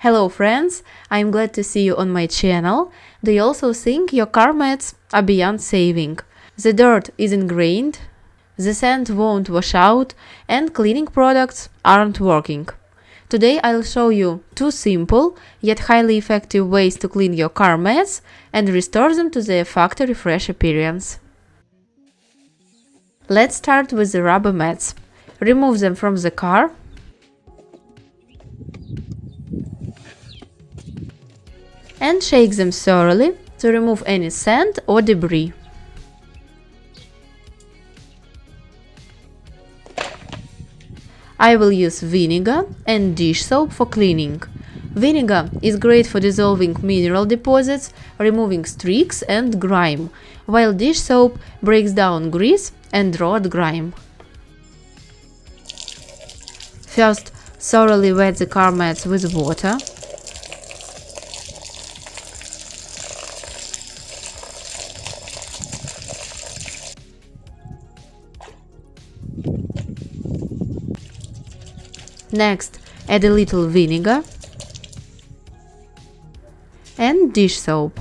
Hello friends, I'm glad to see you on my channel. Do you also think your car mats are beyond saving? The dirt is ingrained, the sand won't wash out, and cleaning products aren't working. Today I'll show you two simple yet highly effective ways to clean your car mats and restore them to their factory fresh appearance. Let's start with the rubber mats. Remove them from the car. And shake them thoroughly to remove any sand or debris. I will use vinegar and dish soap for cleaning. Vinegar is great for dissolving mineral deposits, removing streaks and grime, while dish soap breaks down grease and road grime. First, thoroughly wet the car mats with water. Next, add a little vinegar and dish soap.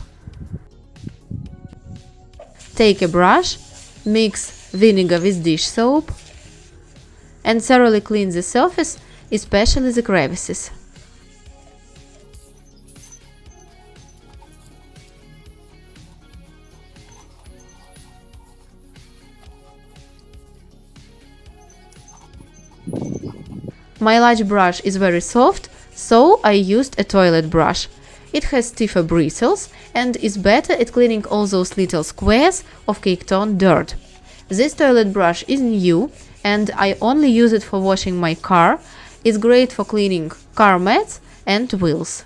Take a brush, mix vinegar with dish soap and thoroughly clean the surface, especially the crevices. My large brush is very soft, so I used a toilet brush. It has stiffer bristles and is better at cleaning all those little squares of caked-on dirt. This toilet brush is new and I only use it for washing my car. It's great for cleaning car mats and wheels.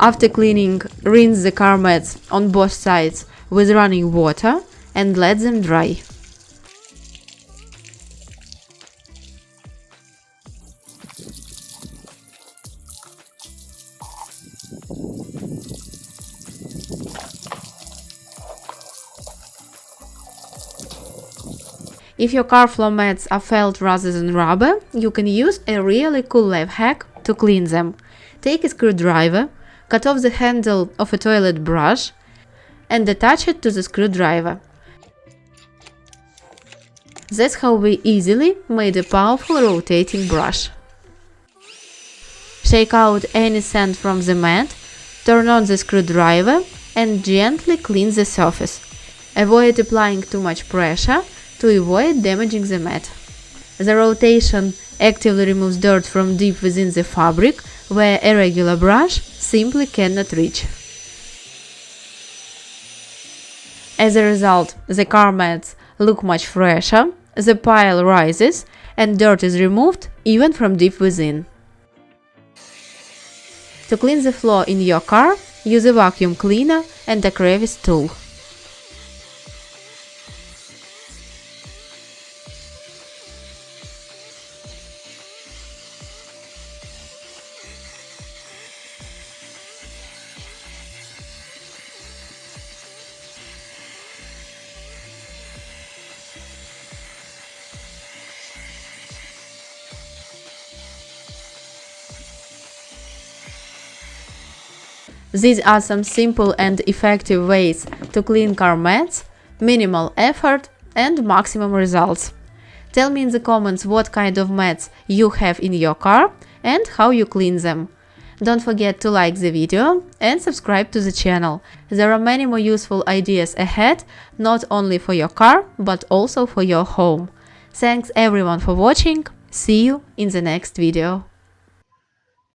After cleaning, rinse the car mats on both sides with running water and let them dry. If your car floor mats are felt rather than rubber, you can use a really cool life hack to clean them. Take a screwdriver, cut off the handle of a toilet brush and attach it to the screwdriver. That's how we easily made a powerful rotating brush. Shake out any sand from the mat, turn on the screwdriver and gently clean the surface. Avoid applying too much pressure to avoid damaging the mat. The rotation actively removes dirt from deep within the fabric, where a regular brush simply cannot reach. As a result, the car mats look much fresher, the pile rises, and dirt is removed even from deep within. To clean the floor in your car, use a vacuum cleaner and a crevice tool. These are some simple and effective ways to clean car mats, minimal effort and maximum results. Tell me in the comments what kind of mats you have in your car and how you clean them. Don't forget to like the video and subscribe to the channel. There are many more useful ideas ahead, not only for your car, but also for your home. Thanks everyone for watching. See you in the next video.